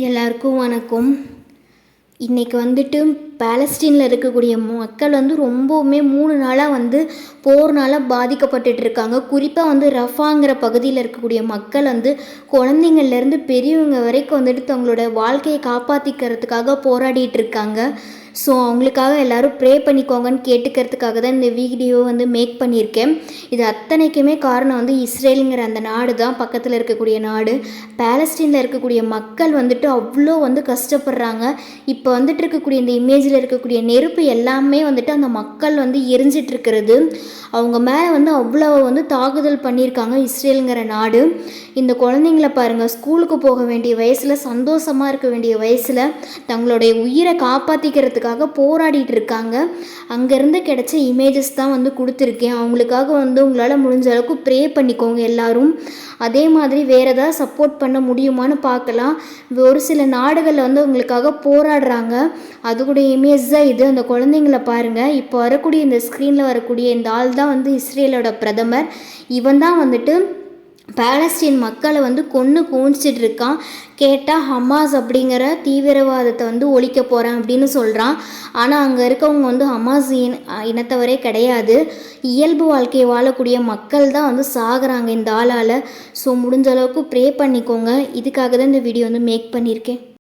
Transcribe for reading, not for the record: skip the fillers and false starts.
எல்லாருக்கும் வணக்கம். இன்றைக்கி வந்துட்டு பாலஸ்தீனில் இருக்கக்கூடிய மக்கள் ரொம்பவுமே 3 நாளாக போர்னால் பாதிக்கப்பட்டுட்ருக்காங்க. குறிப்பாக ரஃபாங்கிற பகுதியில் இருக்கக்கூடிய மக்கள் குழந்தைங்கள்லேருந்து பெரியவங்க வரைக்கும் தங்களோட வாழ்க்கையை காப்பாற்றிக்கிறதுக்காக போராடிட்டு இருக்காங்க. ஸோ அவங்களுக்காக எல்லோரும் ப்ரே பண்ணிக்கோங்கன்னு கேட்டுக்கிறதுக்காக தான் இந்த வீடியோ மேக் பண்ணியிருக்கேன். இது அத்தனைக்குமே காரணம் இஸ்ரேலுங்கிற அந்த நாடு தான், பக்கத்தில் இருக்கக்கூடிய நாடு. பாலஸ்தீனில் இருக்கக்கூடிய மக்கள் அவ்வளோ கஷ்டப்படுறாங்க. இப்போ இருக்கக்கூடிய இந்த இமேஜில் இருக்கக்கூடிய நெருப்பு எல்லாமே அந்த மக்கள் எரிஞ்சிட்ருக்கிறது. அவங்க மேலே அவ்வளோ தாக்குதல் பண்ணியிருக்காங்க இஸ்ரேலுங்கிற நாடு. இந்த குழந்தைங்கள பாருங்கள், ஸ்கூலுக்கு போக வேண்டிய வயசில், சந்தோஷமாக இருக்க வேண்டிய வயசில் தங்களுடைய உயிரை காப்பாற்றிக்கிறதுக்காக போராடிட்டு இருக்காங்க. அங்கேருந்து கிடைச்ச இமேஜஸ் தான் கொடுத்துருக்கேன். அவங்களுக்காக உங்களால் முடிஞ்ச அளவுக்கு ப்ரே பண்ணிக்கோங்க எல்லாரும். அதே மாதிரி வேறு ஏதாவது சப்போர்ட் பண்ண முடியுமான்னு பார்க்கலாம். ஒரு சில நாடுகளில் உங்களுக்காக போராடுறாங்க. அதுக்கூட இமேஜ் தான் இது. அந்த குழந்தைங்கள பாருங்கள். இப்போ வரக்கூடிய இந்த ஸ்க்ரீனில் வரக்கூடிய இந்த ஆள் தான் இஸ்ரேலோட பிரதமர். இவன் தான் பாலஸ்தீன் மக்களை கொன்று குவிச்சிட்டு இருக்கான். கேட்டால் ஹமாஸ் அப்படிங்கிற தீவிரவாதத்தை ஒழிக்க போகிறேன் அப்படின்னு சொல்கிறான். ஆனால் அங்கே இருக்கவங்க ஹமாஸ் இனத்தவரே கிடையாது. இயல்பு வாழ்க்கையை வாழக்கூடிய மக்கள் தான் சாகுறாங்க இந்த ஆளால். ஸோ முடிஞ்ச அளவுக்கு ப்ரே பண்ணிக்கோங்க. இதுக்காக தான் இந்த வீடியோ மேக் பண்ணியிருக்கேன்.